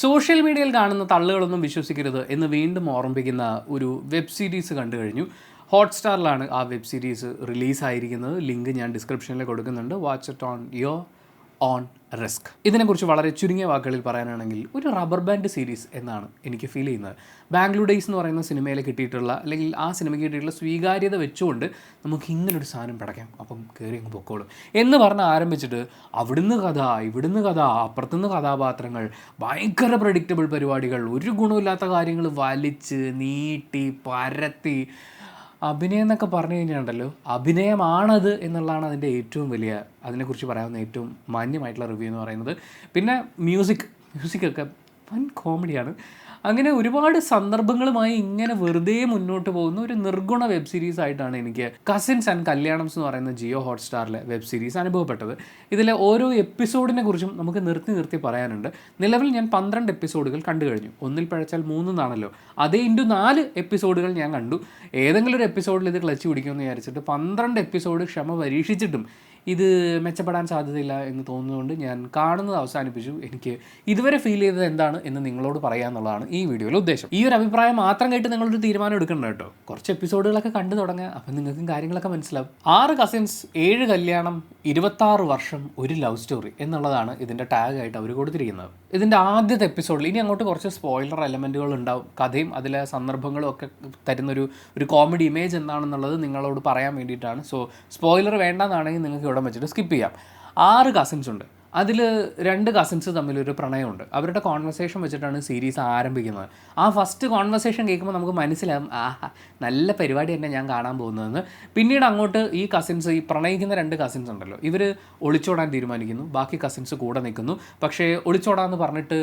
Social മീഡിയയിൽ കാണുന്ന തള്ളുകളൊന്നും വിശ്വസിക്കരുത് എന്ന് വീണ്ടും ഓർമ്മിപ്പിക്കുന്ന ഒരു വെബ് സീരീസ് കണ്ടു കഴിഞ്ഞു. ഹോട്ട്സ്റ്റാറിലാണ് ആ വെബ് സീരീസ് റിലീസായിരിക്കുന്നത്. ലിങ്ക് ഞാൻ ഡിസ്ക്രിപ്ഷനിൽ കൊടുക്കുന്നുണ്ട്. Watch it on your own risk. ഇതിനെക്കുറിച്ച് വളരെ ചുരുങ്ങിയ വാക്കുകളിൽ പറയാനാണെങ്കിൽ ഒരു റബ്ബർ ബാൻഡ് സീരീസ് എന്നാണ് എനിക്ക് ഫീൽ ചെയ്യുന്നത്. ബാംഗ്ലൂർ ഡേയ്സ് എന്ന് പറയുന്ന സിനിമയിൽ കിട്ടിയിട്ടുള്ള അല്ലെങ്കിൽ ആ സിനിമയ്ക്ക് കിട്ടിയിട്ടുള്ള സ്വീകാര്യത വെച്ചുകൊണ്ട് നമുക്ക് ഇങ്ങനൊരു സാധനം പടയ്ക്കാം, അപ്പം കയറി അങ്ങ് പൊക്കോളും എന്ന് പറഞ്ഞ് ആരംഭിച്ചിട്ട് അവിടുന്ന് കഥ ഇവിടുന്ന് കഥ അപ്പുറത്തുനിന്ന് കഥാപാത്രങ്ങൾ, ഭയങ്കര പ്രഡിക്റ്റബിൾ പരിപാടികൾ, ഒരു ഗുണമില്ലാത്ത കാര്യങ്ങൾ വലിച്ച് നീട്ടി പരത്തി അഭിനയം എന്നൊക്കെ പറഞ്ഞു കഴിഞ്ഞാൽ അഭിനയമാണത് എന്നുള്ളതാണ് അതിൻ്റെ ഏറ്റവും വലിയ, അതിനെക്കുറിച്ച് പറയാവുന്ന ഏറ്റവും മാന്യമായിട്ടുള്ള റിവ്യൂ എന്ന് പറയുന്നത്. പിന്നെ മ്യൂസിക്കൊക്കെ വൻ കോമഡിയാണ്. അങ്ങനെ ഒരുപാട് സന്ദർഭങ്ങളുമായി ഇങ്ങനെ വെറുതെ മുന്നോട്ട് പോകുന്ന ഒരു നിർഗുണ വെബ് സീരീസ് ആയിട്ടാണ് എനിക്ക് കസിൻസ് ആൻഡ് കല്യാണംസ് എന്ന് പറയുന്ന ജിയോ ഹോട്ട്സ്റ്റാറിലെ വെബ് സീരീസ് അനുഭവപ്പെട്ടത്. ഇതിലെ ഓരോ എപ്പിസോഡിനെ കുറിച്ചും നമുക്ക് നിർത്തി പറയാനുണ്ട്. നിലവിൽ ഞാൻ 12 എപ്പിസോഡുകൾ കണ്ടു കഴിഞ്ഞു. ഒന്നിൽ പഴച്ചാൽ 3 എന്നാണല്ലോ, അതേ ഇൻറ്റു 4 എപ്പിസോഡുകൾ ഞാൻ കണ്ടു. ഏതെങ്കിലും ഒരു എപ്പിസോഡിൽ ഇത് ക്ലച്ച് പിടിക്കുമെന്ന് വിചാരിച്ചിട്ട് 12 എപ്പിസോഡ് ക്ഷമ പരീക്ഷിച്ചിട്ടും ഇത് മെച്ചപ്പെടാൻ സാധ്യതയില്ല എന്ന് തോന്നുന്നതുകൊണ്ട് ഞാൻ കാണുന്നത് അവസാനിപ്പിച്ചു. എനിക്ക് ഇതുവരെ ഫീൽ ചെയ്തത് എന്താണ് എന്ന് നിങ്ങളോട് പറയാമെന്നുള്ളതാണ് ഈ വീഡിയോയിലെ ഉദ്ദേശം. ഈ ഒരു അഭിപ്രായം മാത്രം കേട്ട് നിങ്ങളൊരു തീരുമാനം എടുക്കണം കേട്ടോ. കുറച്ച് എപ്പിസോഡുകളൊക്കെ കണ്ടു തുടങ്ങുക, അപ്പം നിങ്ങൾക്കും കാര്യങ്ങളൊക്കെ മനസ്സിലാവും. 6 കസിൻസ്, 7 കല്യാണം, 26 വർഷം, ഒരു ലവ് സ്റ്റോറി എന്നുള്ളതാണ് ഇതിൻ്റെ ടാഗായിട്ട് അവർ കൊടുത്തിരിക്കുന്നത്. ഇതിൻ്റെ ആദ്യത്തെ എപ്പിസോഡിൽ ഇനി അങ്ങോട്ട് കുറച്ച് സ്പോയിലർ എലമെൻറ്റുകൾ ഉണ്ടാവും. കഥയും അതിലെ സന്ദർഭങ്ങളും ഒക്കെ തരുന്നൊരു കോമഡി ഇമേജ് എന്താണെന്നുള്ളത് നിങ്ങളോട് പറയാൻ വേണ്ടിയിട്ടാണ്. സോ സ്പോയിലർ വേണ്ടെന്നാണെങ്കിൽ നിങ്ങൾക്ക് ഇവിടെ വെച്ചിട്ട് സ്കിപ്പ് ചെയ്യാം. 6 കസിൻസ് ഉണ്ട്. അതിൽ 2 കസിൻസ് തമ്മിലൊരു പ്രണയമുണ്ട്. അവരുടെ കോൺവെർസേഷൻ വെച്ചിട്ടാണ് സീരീസ് ആരംഭിക്കുന്നത്. ആ ഫസ്റ്റ് കോൺവെർസേഷൻ കേൾക്കുമ്പോൾ നമുക്ക് മനസ്സിലാകും, നല്ല പരിപാടി തന്നെ ഞാൻ കാണാൻ പോകുന്നതെന്ന്. പിന്നീട് അങ്ങോട്ട് ഈ കസിൻസ്, ഈ പ്രണയിക്കുന്ന 2 കസിൻസ് ഉണ്ടല്ലോ, ഇവർ ഒളിച്ചോടാൻ തീരുമാനിക്കുന്നു. ബാക്കി കസിൻസ് കൂടെ നിൽക്കുന്നു. പക്ഷേ ഒളിച്ചോടാന്ന് പറഞ്ഞിട്ട്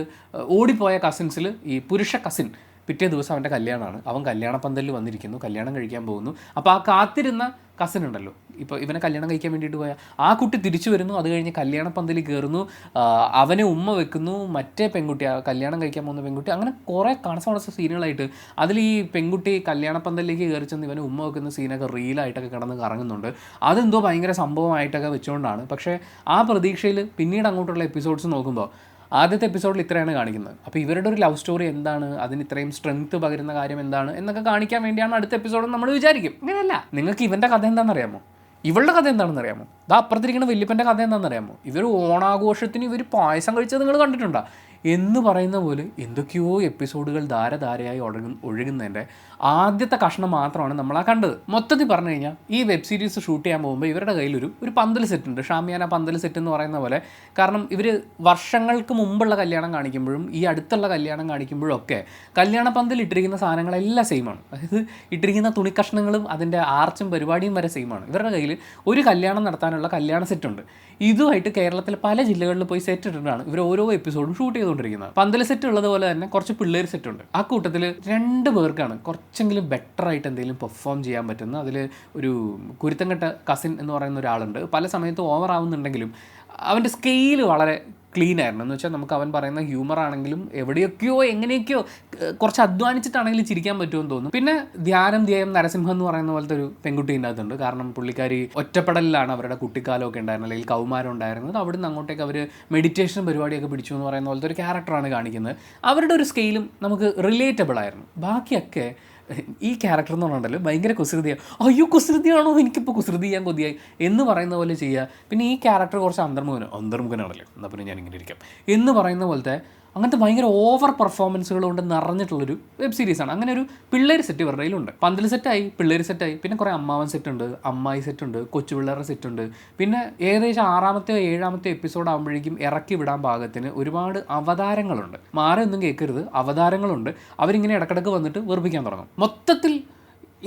ഓടിപ്പോയ കസിൻസിൽ ഈ പുരുഷ കസിൻ പിറ്റേ ദിവസം അവൻ്റെ കല്യാണമാണ്. അവൻ കല്യാണപ്പന്തലിൽ വന്നിരിക്കുന്നു, കല്യാണം കഴിക്കാൻ പോകുന്നു. അപ്പോൾ ആ കാത്തിരുന്ന കസിൻ ഉണ്ടല്ലോ, ഇപ്പോൾ ഇവനെ കല്യാണം കഴിക്കാൻ വേണ്ടിയിട്ട് പോയ ആ കുട്ടി തിരിച്ചു വരുന്നു. അത് കഴിഞ്ഞ് കല്യാണപ്പന്തലിൽ കയറുന്നു, അവനെ ഉമ്മ വെക്കുന്നു. മറ്റേ പെൺകുട്ടി, ആ കല്യാണം കഴിക്കാൻ പോകുന്ന പെൺകുട്ടി, അങ്ങനെ കുറേ കണസമണസ സീനുകളായിട്ട് അതിൽ ഈ പെൺകുട്ടി കല്യാണപ്പന്തലിലേക്ക് കയറി ചെന്ന് ഇവനെ ഉമ്മ വെക്കുന്ന സീനൊക്കെ റീലായിട്ടൊക്കെ കിടന്ന് കറങ്ങുന്നുണ്ട്. അതെന്തോ ഭയങ്കര സംഭവമായിട്ടൊക്കെ വെച്ചുകൊണ്ടാണ്. പക്ഷേ ആ പ്രതീക്ഷയിൽ പിന്നീട് അങ്ങോട്ടുള്ള എപ്പിസോഡ്സ് നോക്കുമ്പോൾ ആദ്യത്തെ എപ്പിസോഡിൽ ഇത്രയാണ് കാണിക്കുന്നത്. അപ്പോൾ ഇവരുടെ ഒരു ലവ് സ്റ്റോറി എന്താണ്, അതിന് ഇത്രയും സ്ട്രെങ്ത് പകരുന്ന കാര്യം എന്താണ് എന്നൊക്കെ കാണിക്കാൻ വേണ്ടിയാണ് അടുത്ത എപ്പിസോഡ് നമ്മൾ വിചാരിക്കും. ഇങ്ങനെയല്ല. നിങ്ങൾക്ക് ഇവൻ്റെ കഥ എന്താണെന്നറിയാമോ? ഇവളുടെ കഥ എന്താണെന്ന് അറിയാമോ? ഇതാ അപ്പുറത്തിരിക്കുന്ന വല്യപ്പൻ്റെ കഥ എന്താണെന്നറിയാമോ? ഇവർ ഓണാഘോഷത്തിന് ഇവർ പായസം കഴിച്ചത് നിങ്ങൾ കണ്ടിട്ടുണ്ടോ എന്ന് പറയുന്ന പോലെ എന്തൊക്കെയോ എപ്പിസോഡുകൾ ധാരധാരയായി ഒഴുകുന്നതിൻ്റെ ആദ്യത്തെ കഷ്ണം മാത്രമാണ് നമ്മൾ ആ കണ്ടത്. മൊത്തത്തിൽ പറഞ്ഞു കഴിഞ്ഞാൽ ഈ വെബ് സീരീസ് ഷൂട്ട് ചെയ്യാൻ പോകുമ്പോൾ ഇവരുടെ കയ്യിലൊരു പന്തൽ സെറ്റ് ഉണ്ട്. ഷാമിയാന പന്തൽ സെറ്റ് എന്ന് പറയുന്ന പോലെ. കാരണം ഇവർ വർഷങ്ങൾക്ക് മുമ്പുള്ള കല്യാണം കാണിക്കുമ്പോഴും ഈ അടുത്തുള്ള കല്യാണം കാണിക്കുമ്പോഴും ഒക്കെ കല്യാണ പന്തൽ ഇട്ടിരിക്കുന്ന സാധനങ്ങളെല്ലാം സെയിമാണ്. അതായത് ഇട്ടിരിക്കുന്ന തുണിക്കഷ്ണങ്ങളും അതിൻ്റെ ആർച്ചും പരിപാടിയും വരെ സെയിമാണ്. ഇവരുടെ കയ്യിൽ ഒരു കല്യാണം നടത്താനുള്ള കല്യാണ സെറ്റുണ്ട്. ഇതുമായിട്ട് കേരളത്തിലെ പല ജില്ലകളിൽ പോയി സെറ്റ് ഇട്ടിട്ടാണ് ഇവർ ഓരോ എപ്പിസോഡും ഷൂട്ട് ചെയ്തുകൊണ്ടിരിക്കുന്നത്. പന്തൽ സെറ്റ് ഉള്ളതുപോലെ തന്നെ കുറച്ച് പിള്ളേർ സെറ്റുണ്ട്. ആ കൂട്ടത്തിൽ 2 പേർക്കാണ് കുറച്ചെങ്കിലും ബെറ്റർ ആയിട്ട് എന്തെങ്കിലും പെർഫോം ചെയ്യാൻ പറ്റുന്ന. അതിൽ ഒരു കുരുത്തങ്കെട്ട കസിൻ എന്ന് പറയുന്ന ഒരാളുണ്ട്. പല സമയത്തും ഓവർ ആവുന്നുണ്ടെങ്കിലും അവൻ്റെ സ്കെയിൽ വളരെ ക്ലീൻ ആയിരുന്നു. എന്ന് വെച്ചാൽ നമുക്ക് അവൻ പറയുന്ന ഹ്യൂമർ ആണെങ്കിലും എവിടെയൊക്കെയോ എങ്ങനെയൊക്കെയോ കുറച്ച് അധ്വാനിച്ചിട്ടാണെങ്കിലും ചിരിക്കാൻ പറ്റുമെന്ന് തോന്നും. പിന്നെ ധ്യാനം നരസിംഹം എന്ന് പറയുന്ന പോലത്തെ ഒരു പെൺകുട്ടി ഇതിനകത്തുണ്ട്. കാരണം പുള്ളിക്കാരി ഒറ്റപ്പെടലിലാണ് അവരുടെ കുട്ടിക്കാലമൊക്കെ ഉണ്ടായിരുന്നത്, അല്ലെങ്കിൽ കൗമാരം ഉണ്ടായിരുന്നത്. അവിടെ നിന്ന് അങ്ങോട്ടേക്ക് അവർ മെഡിറ്റേഷൻ പരിപാടിയൊക്കെ പിടിച്ചു എന്ന് പറയുന്ന പോലത്തെ ഒരു ക്യാരക്ടറാണ് കാണിക്കുന്നത്. അവരുടെ ഒരു സ്കെയിലും നമുക്ക് റിലേറ്റബിൾ ആയിരുന്നു. ബാക്കിയൊക്കെ ഈ ക്യാരക്ടർ എന്ന് പറഞ്ഞിട്ടുണ്ടല്ലോ ഭയങ്കര കുസൃതിയാണ്. അയ്യോ കുസൃതിയാണോ, എനിക്കിപ്പോൾ കുസൃതി ചെയ്യാൻ കൊതിയായി എന്ന് പറയുന്ന പോലെ ചെയ്യുക. പിന്നെ ഈ ക്യാരക്ടർ കുറച്ച് അന്തർമുഖനാണല്ലോ, എന്നാൽ പിന്നെ ഞാൻ ഇങ്ങനെ ഇരിക്കാം എന്ന് പറയുന്ന പോലത്തെ അങ്ങനത്തെ ഭയങ്കര ഓവർ പെർഫോമൻസുകൾ കൊണ്ട് നിറഞ്ഞിട്ടുള്ളൊരു വെബ് സീരീസാണ്. അങ്ങനെ ഒരു പിള്ളേർ സെറ്റ് ഇവരുടെ കയ്യിലുണ്ട്. പന്തൽ സെറ്റായി, പിള്ളേർ സെറ്റായി, പിന്നെ കുറേ അമ്മാവൻ സെറ്റുണ്ട്, അമ്മായി സെറ്റുണ്ട്, കൊച്ചു പിള്ളേരുടെ സെറ്റുണ്ട്. പിന്നെ ഏകദേശം 6-ാമത്തെയോ 7-ാമത്തെയോ എപ്പിസോഡ് ആകുമ്പോഴേക്കും ഇറക്കി വിടാൻ പാകത്തിന് ഒരുപാട് അവതാരങ്ങളുണ്ട്. മാറി ഒന്നും കേൾക്കരുത്, അവതാരങ്ങളുണ്ട്. അവരിങ്ങനെ ഇടക്കിടക്ക് വന്നിട്ട് വെറുപ്പിക്കാൻ തുടങ്ങും. മൊത്തത്തിൽ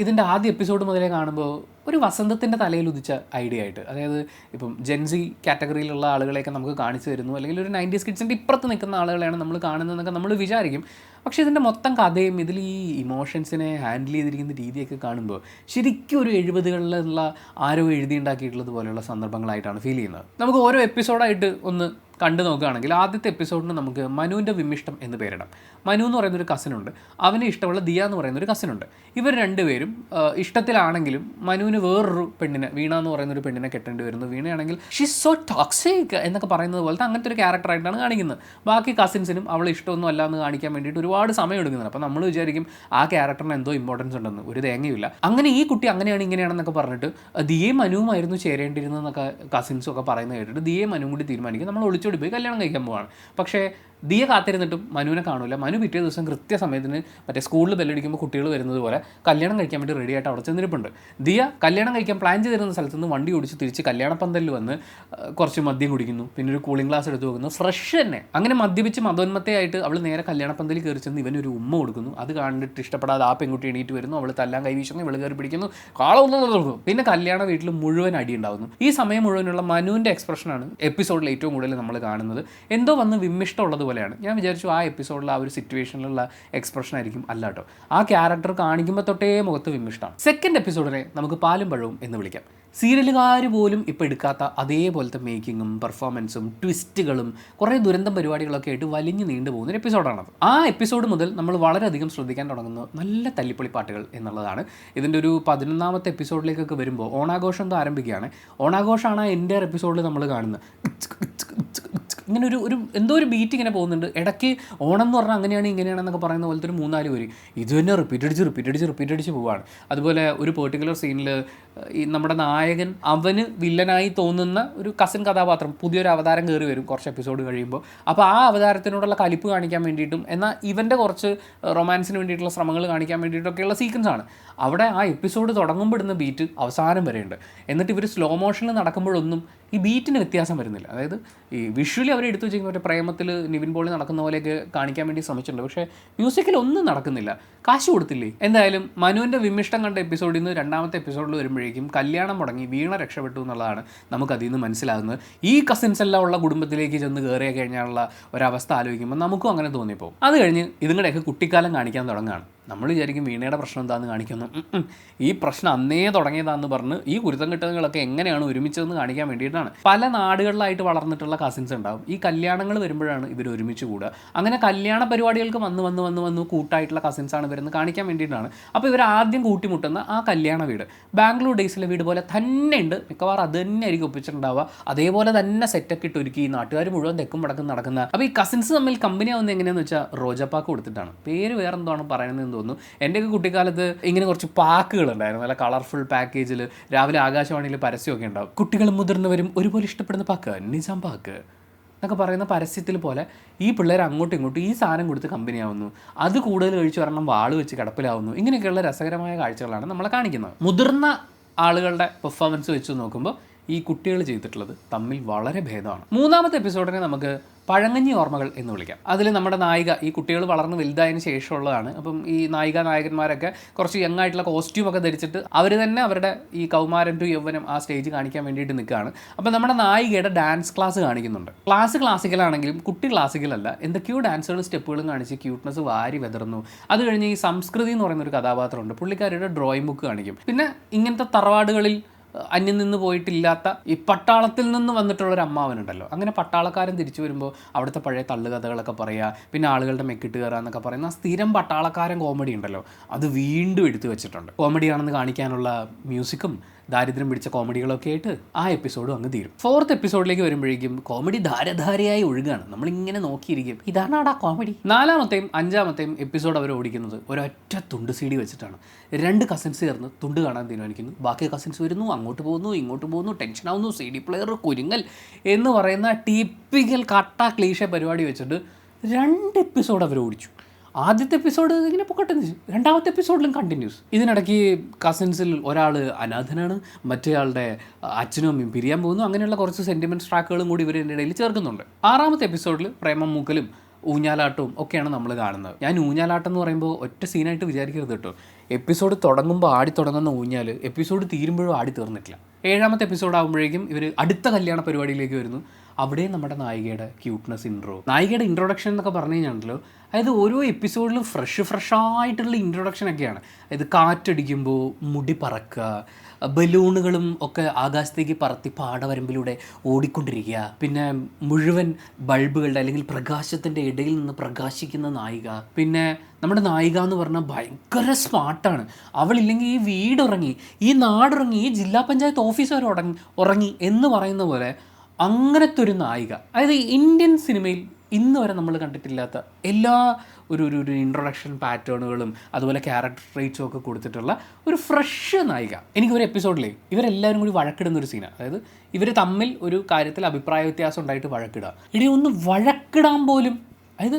ഇതിൻ്റെ ആദ്യ എപ്പിസോഡ് മുതലേ കാണുമ്പോൾ ഒരു വസന്തത്തിൻ്റെ തലയിൽ ഉദിച്ച ഐഡിയ ആയിട്ട്, അതായത് ഇപ്പം ജെൻസി കാറ്റഗറിയിലുള്ള ആളുകളെയൊക്കെ നമുക്ക് കാണിച്ചു തരുന്നു, അല്ലെങ്കിൽ ഒരു 90s കിഡ്സിൻ്റെ ഇപ്പുറത്ത് നിൽക്കുന്ന ആളുകളെയാണ് നമ്മൾ കാണുന്നതെന്നൊക്കെ നമ്മൾ വിചാരിക്കും. പക്ഷേ ഇതിൻ്റെ മൊത്തം കഥയും ഇതിൽ ഈ ഇമോഷൻസിനെ ഹാൻഡിൽ ചെയ്തിരിക്കുന്ന രീതിയൊക്കെ കാണുമ്പോൾ ശരിക്കും ഒരു 70കളിലുള്ള ആരോ എഴുതിയുണ്ടാക്കിയിട്ടുള്ളത് പോലെയുള്ള സന്ദർഭങ്ങളായിട്ടാണ് ഫീൽ ചെയ്യുന്നത്. നമുക്ക് ഓരോ എപ്പിസോഡായിട്ട് ഒന്ന് കണ്ടു നോക്കുകയാണെങ്കിൽ ആദ്യത്തെ എപ്പിസോഡിന് നമുക്ക് മനുവിൻ്റെ വിമിഷ്ടം എന്ന് പേരിടാം. മനു എന്ന് പറയുന്നൊരു കസിനുണ്ട്, അവന് ഇഷ്ടമുള്ള ദിയ എന്ന് പറയുന്നൊരു കസിനുണ്ട്. ഇവർ 2 പേരും ഇഷ്ടത്തിലാണെങ്കിലും മനുവിന് മനുവിന് വേറൊരു പെണ്ണിനെ, വീണ എന്ന് പറയുന്ന ഒരു പെണ്ണിനെ കെട്ടേണ്ടി വരുന്നു. വീണയാണെങ്കിൽ ഷീസ് സോ ടോക്സിക് എന്നൊക്കെ പറയുന്നത് പോലത്തെ അങ്ങനത്തെ ഒരു ക്യാരക്ടറായിട്ടാണ് കാണിക്കുന്നത്. ബാക്കി കസിൻസിനും അവളെ ഇഷ്ടമൊന്നും അല്ല എന്ന് കാണിക്കാൻ വേണ്ടിയിട്ട് ഒരുപാട് സമയം എടുക്കുന്നുണ്ട്. അപ്പോൾ നമ്മൾ വിചാരിക്കും ആ ക്യാരക്ടറിന് എന്തോ ഇമ്പോർട്ടൻസ് ഉണ്ടെന്ന്. ഒരു തേങ്ങയില്ല. അങ്ങനെ ഈ കുട്ടി അങ്ങനെയാണ് ഇങ്ങനെയാണെന്നൊക്കെ പറഞ്ഞിട്ട് ദിയെ മനുവുമായിരുന്നു ചേരേണ്ടിയിരുന്നതെന്നൊക്കെ കസിൻസും ഒക്കെ പറയുന്നത് കേട്ടിട്ട് ദിയെ മനുവും കൂടി തീരുമാനിക്കും നമ്മൾ ഒളിച്ചോടി പോയി കല്യാണം കഴിക്കാൻ പോവാണ്. പക്ഷേ ദിയ കാത്തിരുന്നിട്ടും മനുവിനെ കാണില്ല. മനു പിറ്റേ ദിവസം കൃത്യസമയത്തിന് മറ്റേ സ്കൂളിൽ ബെല്ലടിക്കുമ്പോൾ കുട്ടികൾ വരുന്നത് പോലെ കല്യാണം കഴിക്കാൻ വേണ്ടി റെഡി ആയിട്ട് അവിടെ ചെന്നിരിപ്പുണ്ട്. ദിയ കല്യാണം കഴിക്കാൻ പ്ലാൻ ചെയ്തിരുന്ന സ്ഥലത്ത് നിന്ന് വണ്ടി ഓടിച്ച് തിരിച്ച് കല്യാണപ്പന്തലിൽ വന്ന് കുറച്ച് മദ്യം കുടിക്കുന്നു, പിന്നെ ഒരു കൂളിംഗ് ഗ്ലാസ് എടുത്ത് വെക്കുന്നു, ഫ്രഷ് തന്നെ. അങ്ങനെ മദ്യപിച്ച് മതോന്മത്തയായിട്ട് അവൾ നേരെ കല്യാണപ്പന്തലിൽ കയറി ചെന്ന് ഇവനൊരു ഉമ്മ കൊടുക്കുന്നു. അത് കണ്ടിട്ട് ഇഷ്ടപ്പെടാതെ ആ പെൺകുട്ടി എണീറ്റ് വരുന്നു, അവൾ തല്ലാൻ കൈവീശുന്നു, ഇവൾ കയറി പിടിക്കുന്നു, കാളൊന്നും തുടങ്ങുന്നു. പിന്നെ കല്യാണ വീട്ടിൽ മുഴുവൻ അടി ഉണ്ടാകുന്നു. ഈ സമയം മുഴുവനുള്ള മനുവിൻ്റെ എക്സ്പ്രഷനാണ് എപ്പിസോഡിൽ ഏറ്റവും കൂടുതൽ നമ്മൾ കാണുന്നത്. എന്തോ വന്ന് വിമ്മിഷ്ടമുള്ളത് പോലെയാണ്. ഞാൻ വിചാരിച്ചു ആ എപ്പിസോഡിൽ ആ ഒരു സിറ്റുവേഷനിലുള്ള എക്സ്പ്രഷൻ ആയിരിക്കും. അല്ല കേട്ടോ, ആ ക്യാരക്ടർ കാണിക്കുമ്പോൾ തൊട്ടേ മുഖത്ത് വിമ്മിഷ്ടമാണ്. സെക്കൻഡ് എപ്പിസോഡിനെ നമുക്ക് പാലും പഴവും എന്ന് വിളിക്കാം. സീരിയലുകാർ പോലും ഇപ്പോൾ എടുക്കാത്ത അതേപോലത്തെ മേക്കിങ്ങും പെർഫോമൻസും ട്വിസ്റ്റുകളും കുറേ ദുരന്തം പരിപാടികളൊക്കെ ആയിട്ട് വലിഞ്ഞു നീണ്ടു പോകുന്ന ഒരു എപ്പിസോഡാണത്. ആ എപ്പിസോഡ് മുതൽ നമ്മൾ വളരെയധികം ശ്രദ്ധിക്കാൻ തുടങ്ങുന്നത് നല്ല തല്ലിപ്പൊളി പാട്ടുകൾ എന്നുള്ളതാണ്. ഇതിൻ്റെ ഒരു 11ാമത്തെ എപ്പിസോഡിലേക്കൊക്കെ വരുമ്പോൾ ഓണാഘോഷം എന്തോ ആരംഭിക്കുകയാണ്. ഓണാഘോഷമാണ് എൻ്റെ എപ്പിസോഡിൽ നമ്മൾ കാണുന്നത്. ഇങ്ങനെ ഒരു എന്തോ ഒരു ബീറ്റ് ഇങ്ങനെ പോകുന്നുണ്ട്. ഇടയ്ക്ക് ഓണം എന്ന് പറഞ്ഞാൽ അങ്ങനെയാണ് ഇങ്ങനെയാണെന്നൊക്കെ പറയുന്ന പോലത്തെ ഒരു 3-4 പേര് ഇത് തന്നെ റിപ്പീറ്റ് അടിച്ച് പോവുകയാണ്. അതുപോലെ ഒരു പെർട്ടിക്കുലർ സീനിൽ ഈ നമ്മുടെ നായകൻ അവന് വില്ലനായി തോന്നുന്ന ഒരു കസിൻ കഥാപാത്രം പുതിയൊരു അവതാരം കയറി വരും കുറച്ച് എപ്പിസോഡ് കഴിയുമ്പോൾ. അപ്പോൾ ആ അവതാരത്തിനോടുള്ള കലിപ്പ് കാണിക്കാൻ വേണ്ടിയിട്ടും എന്നാൽ ഇവൻ്റെ കുറച്ച് റൊമാൻസിന് വേണ്ടിയിട്ടുള്ള ശ്രമങ്ങൾ കാണിക്കാൻ വേണ്ടിയിട്ടൊക്കെയുള്ള സീക്വൻസാണ്. അവിടെ ആ എപ്പിസോഡ് തുടങ്ങുമ്പോൾ ഇടുന്ന ബീറ്റ് അവസാനം വരെയുണ്ട്. എന്നിട്ട് ഇവർ സ്ലോ മോഷനിൽ നടക്കുമ്പോഴൊന്നും ഈ ബീറ്റിന് വ്യത്യാസം വരുന്നില്ല. അതായത് ഈ വിഷ്വലി അവരെ എടുത്തു വെച്ചിരിക്കുന്ന ഒരു പ്രേമത്തിൽ നിവിൻ പോളി നടക്കുന്ന പോലെയൊക്കെ കാണിക്കാൻ വേണ്ടി ശ്രമിച്ചിട്ടുണ്ട്. പക്ഷേ മ്യൂസിക്കിൽ ഒന്നും നടക്കുന്നില്ല. കാശ് കൊടുത്തില്ലേ? എന്തായാലും മനുവിൻ്റെ വിമ്മിഷ്ടം കണ്ട എപ്പിസോഡിൽ നിന്ന് 2ാമത്തെ എപ്പിസോഡിൽ വരുമ്പോഴേക്കും കല്യാണം മുടങ്ങി വീണ രക്ഷപ്പെട്ടു എന്നുള്ളതാണ് നമുക്കതിൽ നിന്ന് മനസ്സിലാകുന്നത്. ഈ കസിൻസ് എല്ലാം ഉള്ള കുടുംബത്തിലേക്ക് ചെന്ന് കയറിയ കഴിഞ്ഞാലുള്ള ഒരവസ്ഥ ആലോചിക്കുമ്പോൾ നമുക്കും അങ്ങനെ തോന്നിപ്പോകും. അത് കഴിഞ്ഞ് ഇതുങ്ങളുടെയൊക്കെ കുട്ടിക്കാലം കാണിക്കാൻ തുടങ്ങുകയാണ്. നമ്മൾ വിചാരിക്കും വീണയുടെ പ്രശ്നം എന്താണെന്ന് കാണിക്കുന്നു. ഈ പ്രശ്നം അന്നേ തുടങ്ങിയതാണെന്ന് പറഞ്ഞ് ഈ കുരുത്തം കെട്ടുകളൊക്കെ എങ്ങനെയാണ് ഒരുമിച്ചതെന്ന് കാണിക്കാൻ വേണ്ടിയിട്ടാണ്. പല നാടുകളിലായിട്ട് വളർന്നിട്ടുള്ള കസിൻസ് ഉണ്ടാവും. ഈ കല്യാണങ്ങൾ വരുമ്പോഴാണ് ഇവർ ഒരുമിച്ച് കൂടുക. അങ്ങനെ കല്യാണ പരിപാടികൾക്ക് വന്ന് കൂട്ടായിട്ടുള്ള കസിൻസാണ് ഇവരെന്ന് കാണിക്കാൻ വേണ്ടിയിട്ടാണ്. അപ്പോൾ ഇവർ ആദ്യം കൂട്ടിമുട്ടുന്ന ആ കല്യാണ വീട് ബാംഗ്ലൂർ ഡേയ്സിലെ വീട് പോലെ തന്നെ ഉണ്ട്. മിക്കവാറും അത് തന്നെ ആയിരിക്കും ഒപ്പിച്ചിട്ടുണ്ടാവുക. അതേപോലെ തന്നെ സെറ്റൊക്കെ ഇട്ട് ഒരുക്കി ഈ നാട്ടുകാർ മുഴുവൻ തെക്കും വടക്കും നടക്കുന്ന. അപ്പോൾ ഈ കസിൻസ് തമ്മിൽ കമ്പനി ആവുന്നത് എങ്ങനെയാണെന്ന് വെച്ചാൽ റോജപ്പാക്ക് കൊടുത്തിട്ടാണ്. പേര് വേറെ എന്താണ് പറയുന്നത് തോന്നുന്നു. എൻ്റെയൊക്കെ കുട്ടിക്കാലത്ത് ഇങ്ങനെ കുറച്ച് പാക്കുകളുണ്ടായിരുന്നു. നല്ല കളർഫുൾ പാക്കേജിൽ രാവിലെ ആകാശവാണിയിൽ പരസ്യമൊക്കെ ഉണ്ടാവും. കുട്ടികളും മുതിർന്നവരും ഒരുപോലെ ഇഷ്ടപ്പെടുന്ന പാക്ക് നിജാം പാക്ക് എന്നൊക്കെ പറയുന്ന പരസ്യത്തിൽ പോലെ ഈ പിള്ളേർ അങ്ങോട്ടും ഇങ്ങോട്ടും ഈ സാധനം കൊടുത്ത് കമ്പനിയാവുന്നു. അത് കൂടുതൽ കഴിച്ചു വരണം വാള് വെച്ച് കിടപ്പിലാവുന്നു. ഇങ്ങനെയൊക്കെയുള്ള രസകരമായ കാഴ്ചകളാണ് നമ്മളെ കാണിക്കുന്നത്. മുതിർന്ന ആളുകളുടെ പെർഫോമൻസ് വെച്ച് നോക്കുമ്പോൾ ഈ കുട്ടികൾ ചെയ്തിട്ടുള്ളത് തമ്മിൽ വളരെ ഭേദമാണ്. 3ാമത്തെ എപ്പിസോഡിനെ നമുക്ക് പഴങ്ങഞ്ഞി ഓർമ്മകൾ എന്ന് വിളിക്കാം. അതിൽ നമ്മുടെ നായിക ഈ കുട്ടികൾ വളർന്ന് വലുതായതിന് ശേഷമുള്ളതാണ്. അപ്പം ഈ നായകന്മാരൊക്കെ കുറച്ച് യങ് ആയിട്ടുള്ള കോസ്റ്റ്യൂമൊക്കെ ധരിച്ചിട്ട് അവർ തന്നെ അവരുടെ ഈ കൗമാരം ടു യൗവനം ആ സ്റ്റേജ് കാണിക്കാൻ വേണ്ടിയിട്ട് നിൽക്കുകയാണ്. അപ്പം നമ്മുടെ നായികയുടെ ഡാൻസ് ക്ലാസ് കാണിക്കുന്നുണ്ട്. ക്ലാസ് ക്ലാസിക്കലാണെങ്കിലും കുട്ടി ക്ലാസിക്കലല്ല. എന്തൊക്കെയോ ഡാൻസുകളും സ്റ്റെപ്പുകളും കാണിച്ച് ക്യൂട്ട്നെസ് വാരി വെതറുന്നു. അത് കഴിഞ്ഞ് ഈ സംസ്കൃതി എന്ന് പറയുന്നൊരു കഥാപാത്രമുണ്ട്. പുള്ളിക്കാരുടെ ഡ്രോയിങ് ബുക്ക് കാണിക്കും. പിന്നെ ഇങ്ങനത്തെ തറവാടുകളിൽ അന്യം നിന്ന് പോയിട്ടില്ലാത്ത ഈ പട്ടാളത്തിൽ നിന്ന് വന്നിട്ടുള്ളൊരു അമ്മാവനുണ്ടല്ലോ. അങ്ങനെ പട്ടാളക്കാരൻ തിരിച്ചു വരുമ്പോൾ അവിടുത്തെ പഴയ തള്ളുകഥകളൊക്കെ പറയുക, പിന്നെ ആളുകളുടെ മെക്കിട്ട് കയറുക എന്നൊക്കെ പറയുന്ന സ്ഥിരം പട്ടാളക്കാരൻ കോമഡി ഉണ്ടല്ലോ, അത് വീണ്ടും എടുത്തു വെച്ചിട്ടുണ്ട്. കോമഡിയാണെന്ന് കാണിക്കാനുള്ള മ്യൂസിക്കും ദാരിദ്ര്യം പിടിച്ച കോമഡികളൊക്കെ ആയിട്ട് ആ എപ്പിസോഡും അങ്ങ് തീരും. 4th എപ്പിസോഡിലേക്ക് വരുമ്പോഴേക്കും കോമഡി ധാരധാരയായി ഒഴുകാണ്. നമ്മളിങ്ങനെ നോക്കിയിരിക്കും, ഇതാണാടാ കോമഡി. 4ാമത്തെയും 5ാമത്തെയും എപ്പിസോഡ് അവർ ഓടിക്കുന്നത് ഒരൊറ്റ തുണ്ട് CD വെച്ചിട്ടാണ്. 2 കസിൻസ് ചേർന്ന് തുണ്ട് കാണാൻ തീരുമാനിക്കുന്നു. ബാക്കി കസിൻസ് വരുന്നു, അങ്ങോട്ട് പോകുന്നു, ഇങ്ങോട്ട് പോകുന്നു, ടെൻഷനാവുന്നു, CD പ്ലെയർ കുരുങ്ങൽ എന്ന് പറയുന്ന ടിപ്പിക്കൽ കട്ട ക്ലീഷ പരിപാടി വെച്ചിട്ട് 2 എപ്പിസോഡ് അവർ ഓടിച്ചു. ആദ്യത്തെ എപ്പിസോഡ് ഇങ്ങനെ പൊക്കട്ടെ, 2ാമത്തെ എപ്പിസോഡിലും കണ്ടിന്യൂസ്. ഇതിനിടയ്ക്ക് കസിൻസിൽ ഒരാൾ അനാഥനാണ്, മറ്റേയാളുടെ അച്ഛനും അമ്മയും പിരിയാൻ പോകുന്നു. അങ്ങനെയുള്ള കുറച്ച് സെൻറ്റിമെൻറ്റ്സ് ട്രാക്കുകളും കൂടി ഇവരുടെ ഇടയിൽ ചേർക്കുന്നുണ്ട്. 6ാമത്തെ എപ്പിസോഡിൽ പ്രേമം മൂക്കലും ഊഞ്ഞാലാട്ടവും ഒക്കെയാണ് നമ്മൾ കാണുന്നത്. ഞാൻ ഊഞ്ഞാലാട്ടം എന്ന് പറയുമ്പോൾ ഒറ്റ സീനായിട്ട് വിചാരിക്കരുത് കേട്ടോ. എപ്പിസോഡ് തുടങ്ങുമ്പോൾ ആടി തുടങ്ങുന്ന ഊഞ്ഞാൽ എപ്പിസോഡ് തീരുമ്പോഴും ആടി തീർന്നിട്ടില്ല. 7ാമത്തെ എപ്പിസോഡ് ആകുമ്പോഴേക്കും ഇവർ അടുത്ത കല്യാണ പരിപാടിയിലേക്ക് വരുന്നു. അവിടെയും നമ്മുടെ നായികയുടെ ക്യൂട്ട്നെസ് നായികയുടെ ഇൻട്രൊഡക്ഷൻ എന്നൊക്കെ പറഞ്ഞു കഴിഞ്ഞാണല്ലോ, അതായത് ഓരോ എപ്പിസോഡിലും ഫ്രഷായിട്ടുള്ള ഇൻട്രൊഡക്ഷനൊക്കെയാണ്. അതായത് കാറ്റടിക്കുമ്പോൾ മുടി പറക്കുക, ബലൂണുകളും ഒക്കെ ആകാശത്തേക്ക് പറത്തി പാടവരമ്പിലൂടെ ഓടിക്കൊണ്ടിരിക്കുക, പിന്നെ മുഴുവൻ ബൾബുകളുടെ അല്ലെങ്കിൽ പ്രകാശത്തിൻ്റെ ഇടയിൽ നിന്ന് പ്രകാശിക്കുന്ന നായിക. പിന്നെ നമ്മുടെ നായിക എന്ന് പറഞ്ഞാൽ ഭയങ്കര സ്മാർട്ടാണ്. അവളില്ലെങ്കിൽ ഈ വീടുറങ്ങി, ഈ നാടുറങ്ങി, ഈ ജില്ലാ പഞ്ചായത്ത് ഓഫീസ് വരെ ഉറങ്ങി എന്ന് പറയുന്ന പോലെ അങ്ങനത്തെ ഒരു നായിക. അതായത് ഇന്ത്യൻ സിനിമയിൽ ഇന്ന് വരെ നമ്മൾ കണ്ടിട്ടില്ലാത്ത എല്ലാ ഒരു ഇൻട്രൊഡക്ഷൻ പാറ്റേണുകളും അതുപോലെ ക്യാരക്ടർ ട്രേറ്റ്സും ഒക്കെ കൊടുത്തിട്ടുള്ള ഒരു ഫ്രഷ് നായിക. എനിക്കൊരു എപ്പിസോഡിലേ ഇവരെല്ലാവരും കൂടി വഴക്കിടുന്ന ഒരു സീനാണ്. അതായത് ഇവർ തമ്മിൽ ഒരു കാര്യത്തിൽ അഭിപ്രായ വ്യത്യാസം ഉണ്ടായിട്ട് വഴക്കിടുക. ഇനി ഒന്ന് വഴക്കിടാൻ പോലും, അതായത്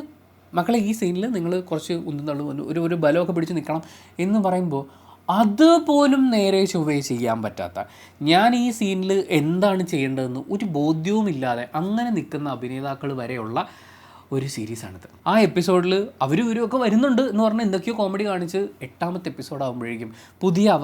മക്കളെ ഈ സീനിൽ നിങ്ങൾ കുറച്ച് ഉന്തുന്നള്ളു ഒരു ബലമൊക്കെ പിടിച്ച് നിൽക്കണം എന്ന് പറയുമ്പോൾ അതുപോലും നേരെ ചൊവ്വേ ചെയ്യാൻ പറ്റാത്ത, ഞാൻ ഈ സീനിൽ എന്താണ് ചെയ്യേണ്ടതെന്ന് ഒരു ബോധ്യവുമില്ലാതെ അങ്ങനെ നിൽക്കുന്ന അഭിനേതാക്കൾ വരെയുള്ള ഒരു സീരീസാണിത്. ആ എപ്പിസോഡിൽ ഇവരൊക്കെ വരുന്നുണ്ട് എന്ന് പറഞ്ഞാൽ എന്തൊക്കെയോ കോമഡി കാണിച്ച് 8ാമത്തെ എപ്പിസോഡ് ആകുമ്പോഴേക്കും പുതിയ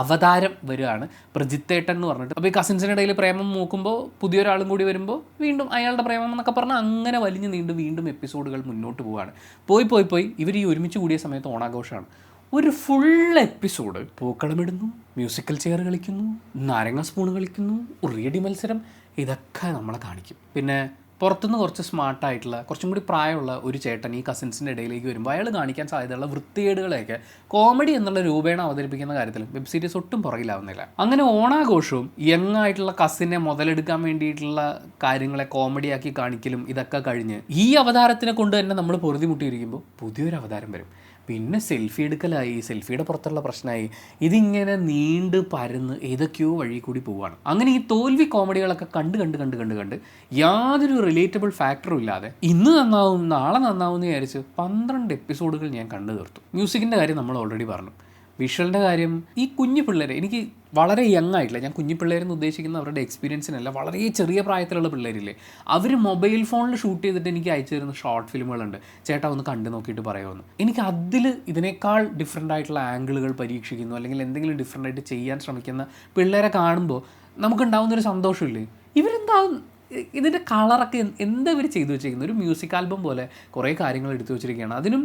അവതാരം വരികയാണ്, പ്രജിത്തേട്ടൻ എന്ന് പറഞ്ഞിട്ട്. അപ്പോൾ ഈ കസിൻസിൻ്റെ ഇടയിൽ പ്രേമം നോക്കുമ്പോൾ പുതിയൊരാളും കൂടി വരുമ്പോൾ വീണ്ടും അയാളുടെ പ്രേമം എന്നൊക്കെ പറഞ്ഞാൽ അങ്ങനെ വലിഞ്ഞ് നീണ്ട് വീണ്ടും എപ്പിസോഡുകൾ മുന്നോട്ട് പോവുകയാണ്. പോയി ഇവർ ഈ ഒരുമിച്ച് കൂടിയ സമയത്ത് ഓണാഘോഷമാണ്. ഒരു ഫുൾ എപ്പിസോഡ് പൂക്കളമിടുന്നു, മ്യൂസിക്കൽ ചെയർ കളിക്കുന്നു, നാരങ്ങ സ്പൂൺ കളിക്കുന്നു, ഉറിയടി മത്സരം, ഇതൊക്കെ നമ്മളെ കാണിക്കും. പിന്നെ പുറത്തുനിന്ന് കുറച്ച് സ്മാർട്ടായിട്ടുള്ള കുറച്ചും കൂടി പ്രായമുള്ള ഒരു ചേട്ടൻ ഈ കസിൻസിൻ്റെ ഇടയിലേക്ക് വരുമ്പോൾ അയാൾ കാണിക്കാൻ സാധ്യതയുള്ള വൃത്തികേടുകളെയൊക്കെ കോമഡി എന്നുള്ള രൂപേണ അവതരിപ്പിക്കുന്ന കാര്യത്തിൽ വെബ് സീരീസ് ഒട്ടും പുറകിലാവുന്നില്ല. അങ്ങനെ ഓണാഘോഷവും യങ് ആയിട്ടുള്ള കസിനെ മുതലെടുക്കാൻ വേണ്ടിയിട്ടുള്ള കാര്യങ്ങളെ കോമഡിയാക്കി കാണിക്കലും ഇതൊക്കെ കഴിഞ്ഞ് ഈ അവതാരത്തിനെ കൊണ്ട് തന്നെ നമ്മൾ പൊറുതിമുട്ടിയിരിക്കുമ്പോൾ പുതിയൊരു അവതാരം വരും. പിന്നെ സെൽഫി എടുക്കലായി, സെൽഫിയുടെ പുറത്തുള്ള പ്രശ്നമായി, ഇതിങ്ങനെ നീണ്ട് പരന്ന് ഏതൊക്കെയോ വഴി കൂടി പോവുകയാണ്. അങ്ങനെ ഈ തോൽവി കോമഡികളൊക്കെ കണ്ട് യാതൊരു റിലേറ്റബിൾ ഫാക്ടറും ഇല്ലാതെ ഇന്ന് നന്നാവും നാളെ നന്നാവും എന്ന് വിചാരിച്ച് 12 എപ്പിസോഡുകൾ ഞാൻ കണ്ടു തീർത്തു. മ്യൂസിക്കിൻ്റെ കാര്യം നമ്മൾ ഓൾറെഡി പറഞ്ഞു. വിഷ്വലിൻ്റെ കാര്യം, ഈ കുഞ്ഞു പിള്ളേരെ, എനിക്ക് വളരെ യങ് ആയിട്ടില്ല, ഞാൻ കുഞ്ഞു പിള്ളേരെന്ന് ഉദ്ദേശിക്കുന്ന അവരുടെ എക്സ്പീരിയൻസിനല്ല, വളരെ ചെറിയ പ്രായത്തിലുള്ള പിള്ളേരില്ലേ, അവർ മൊബൈൽ ഫോണിൽ ഷൂട്ട് ചെയ്തിട്ട് എനിക്ക് അയച്ചു തരുന്ന ഷോർട്ട് ഫിലിമുകളുണ്ട്, ചേട്ടാ ഒന്ന് കണ്ടു നോക്കിയിട്ട് പറയുമെന്ന്. എനിക്ക് അതിൽ ഇതിനേക്കാൾ ഡിഫറെൻ്റ് ആയിട്ടുള്ള ആംഗിളുകൾ പരീക്ഷിക്കുന്നു അല്ലെങ്കിൽ എന്തെങ്കിലും ഡിഫറെൻ്റ് ആയിട്ട് ചെയ്യാൻ ശ്രമിക്കുന്ന പിള്ളേരെ കാണുമ്പോൾ നമുക്കുണ്ടാകുന്നൊരു സന്തോഷമില്ലേ. ഇവരെന്താ ഇതിൻ്റെ കളറൊക്കെ എന്താ ഇവർ ചെയ്തു വെച്ചിരിക്കുന്നത്, ഒരു മ്യൂസിക് ആൽബം പോലെ കുറേ കാര്യങ്ങൾ എടുത്തു വെച്ചിരിക്കുകയാണ്. അതിനും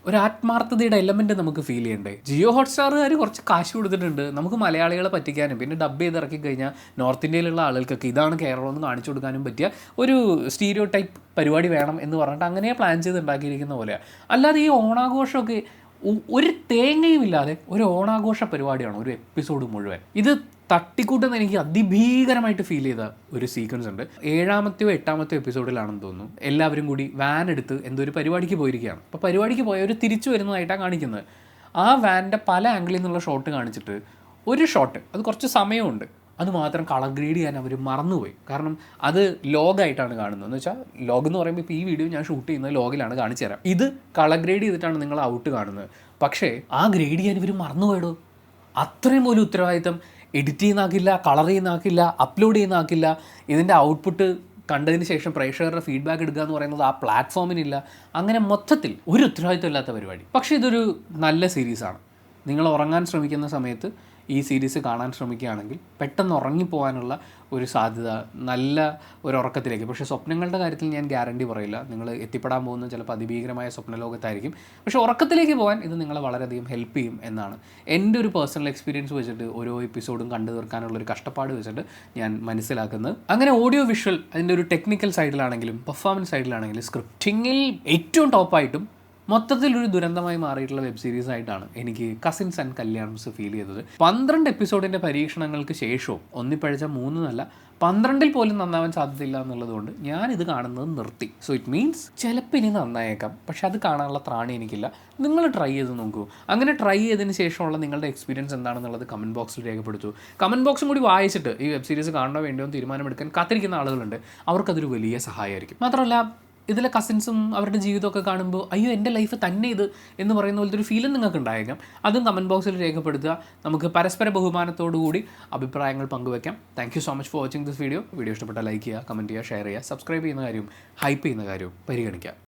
ഒരു ആത്മാർത്ഥതയുടെ എലമെൻറ്റ് നമുക്ക് ഫീൽ ചെയ്യണ്ടേ. ജിയോ ഹോട്ട്സ്റ്റാറുകാർ കുറച്ച് കാശ് കൊടുത്തിട്ടുണ്ട് നമുക്ക് മലയാളികളെ പറ്റിക്കാനും, പിന്നെ ഡബ് ചെയ്ത് ഇറക്കി കഴിഞ്ഞാൽ നോർത്ത് ഇന്ത്യയിലുള്ള ആളുകൾക്കൊക്കെ ഇതാണ് കേരളം എന്ന് കാണിച്ചു കൊടുക്കാനും പറ്റിയ ഒരു സ്റ്റീരിയോ ടൈപ്പ് പരിപാടി വേണം എന്ന് പറഞ്ഞിട്ട് അങ്ങനെ പ്ലാൻ ചെയ്ത് ഉണ്ടാക്കിയിരിക്കുന്ന പോലെയാണ്. അല്ലാതെ ഈ ഓണാഘോഷമൊക്കെ ഒരു തേങ്ങയും ഇല്ലാതെ ഒരു ഓണാഘോഷ പരിപാടിയാണ് ഒരു എപ്പിസോഡ് മുഴുവൻ. ഇത് തട്ടിക്കൂട്ടെന്ന് എനിക്ക് അതിഭീകരമായിട്ട് ഫീൽ ചെയ്ത ഒരു സീക്വൻസ് ഉണ്ട്. 7ാമത്തെയോ 8ാമത്തെയോ എപ്പിസോഡിലാണെന്ന് തോന്നുന്നു. എല്ലാവരും കൂടി വാൻ എടുത്ത് എന്തോ ഒരു പരിപാടിക്ക് പോയിരിക്കുകയാണ്. അപ്പോൾ പരിപാടിക്ക് പോയവർ തിരിച്ചു വരുന്നതായിട്ടാണ് കാണിക്കുന്നത്. ആ വാനിൻ്റെ പല ആംഗിളിൽ നിന്നുള്ള ഷോട്ട് കാണിച്ചിട്ട് ഒരു ഷോട്ട്, അത് കുറച്ച് സമയമുണ്ട്, അത് മാത്രം കളർ ഗ്രേഡ് ചെയ്യാൻ അവർ മറന്നുപോയി. കാരണം അത് ലോഗായിട്ടാണ് കാണുന്നത്. എന്ന് വെച്ചാൽ ലോഗ് എന്ന് പറയുമ്പോൾ ഇപ്പോൾ ഈ വീഡിയോ ഞാൻ ഷൂട്ട് ചെയ്യുന്നത് ലോഗിലാണ്, കാണിച്ചു തരാം. ഇത് കളർ ഗ്രേഡ് ചെയ്തിട്ടാണ് നിങ്ങൾ ഔട്ട് കാണുന്നത്. പക്ഷേ ആ ഗ്രേഡ് ചെയ്യാൻ ഇവർ മറന്നുപോയടോ. അത്രയും പോലും ഉത്തരവാദിത്തം എഡിറ്റ് ചെയ്യുന്നാക്കില്ല, കളർ ചെയ്യുന്നാക്കില്ല, അപ്ലോഡ് ചെയ്യുന്നാക്കില്ല. ഇതിൻ്റെ ഔട്ട്പുട്ട് കണ്ടതിന് ശേഷം പ്രേക്ഷകരുടെ ഫീഡ്ബാക്ക് എടുക്കുക എന്ന് പറയുന്നത് ആ പ്ലാറ്റ്ഫോമിനില്ല. അങ്ങനെ മൊത്തത്തിൽ ഒരു ഉത്തരവാദിത്തം ഇല്ലാത്ത പരിപാടി. പക്ഷേ ഇതൊരു നല്ല സീരീസാണ്. നിങ്ങൾ ഉറങ്ങാൻ ശ്രമിക്കുന്ന സമയത്ത് ഈ സീരീസ് കാണാൻ ശ്രമിക്കുകയാണെങ്കിൽ പെട്ടെന്ന് ഉറങ്ങിപ്പോകാനുള്ള ഒരു സാധ്യത, നല്ല ഒരു ഉറക്കത്തിലേക്ക്. പക്ഷേ സ്വപ്നങ്ങളുടെ കാര്യത്തിൽ ഞാൻ ഗ്യാരണ്ടി പറയില്ല. നിങ്ങൾ എത്തിപ്പെടാൻ പോകുന്നത് ചിലപ്പോൾ അതിഭീകരമായ സ്വപ്നലോകത്തായിരിക്കും. പക്ഷേ ഉറക്കത്തിലേക്ക് പോകാൻ ഇത് നിങ്ങളെ വളരെയധികം ഹെൽപ്പ് ചെയ്യും എന്നാണ് എൻ്റെ ഒരു പേഴ്സണൽ എക്സ്പീരിയൻസ് വെച്ചിട്ട്, ഓരോ എപ്പിസോഡും കണ്ടു തീർക്കാനുള്ളൊരു കഷ്ടപ്പാട് വെച്ചിട്ട് ഞാൻ മനസ്സിലാക്കുന്നത്. അങ്ങനെ ഓഡിയോ വിഷ്വൽ അതിൻ്റെ ഒരു ടെക്നിക്കൽ സൈഡിലാണെങ്കിലും പെർഫോമൻസ് സൈഡിലാണെങ്കിലും സ്ക്രിപ്റ്റിങ്ങിൽ ഏറ്റവും ടോപ്പായിട്ടും മൊത്തത്തിലൊരു ദുരന്തമായി മാറിയിട്ടുള്ള വെബ് സീരീസ് ആയിട്ടാണ് എനിക്ക് കസിൻസ് ആൻഡ് കല്യാൺസ് ഫീൽ ചെയ്തത്. 12 എപ്പിസോഡിൻ്റെ പരീക്ഷണങ്ങൾക്ക് ശേഷവും ഒന്നിപ്പഴിച്ച 3 12 പോലും നന്നാവാൻ സാധ്യതയില്ല എന്നുള്ളതുകൊണ്ട് ഞാനിത് കാണുന്നത് നിർത്തി. സോ ഇറ്റ് മീൻസ് ചിലപ്പോൾ ഇനി നന്നായേക്കാം, പക്ഷെ അത് കാണാനുള്ള ത്രാണി എനിക്കില്ല. നിങ്ങൾ ട്രൈ ചെയ്ത് നോക്കൂ. അങ്ങനെ ട്രൈ ചെയ്തതിന് ശേഷമുള്ള നിങ്ങളുടെ എക്സ്പീരിയൻസ് എന്താണെന്നുള്ളത് കമൻറ്റ് ബോക്സിൽ രേഖപ്പെടുത്തു. കമൻറ്റ് ബോക്സും കൂടി വായിച്ചിട്ട് ഈ വെബ് സീരീസ് കാണണോ വേണ്ടിയോ തീരുമാനമെടുക്കാൻ കാത്തിരിക്കുന്ന ആളുകളുണ്ട്. അവർക്കതൊരു വലിയ സഹായമായിരിക്കും. മാത്രമല്ല ഇതിലെ കസിൻസും അവരുടെ ജീവിതമൊക്കെ കാണുമ്പോൾ അയ്യോ എൻ്റെ ലൈഫ് തന്നെ ഇത് എന്ന് പറയുന്ന പോലത്തെ ഒരു ഫീലും നിങ്ങൾക്ക് ഉണ്ടായേക്കാം. അതും കമൻറ്റ് ബോക്സിൽ രേഖപ്പെടുത്തുക. നമുക്ക് പരസ്പര ബഹുമാനത്തോടു കൂടി അഭിപ്രായങ്ങൾ പങ്കുവയ്ക്കാം. Thank you so much for watching this video. Video ഇഷ്ടപ്പെട്ടാൽ ലൈക്ക് ചെയ്യുക, കമൻറ്റ് ചെയ്യുക, ഷെയർ ചെയ്യുക, സബ്സ്ക്രൈബ് ചെയ്യുന്ന കാര്യവും ഹൈപ്പ് ചെയ്യുന്ന കാര്യവും പരിഗണിക്കുക.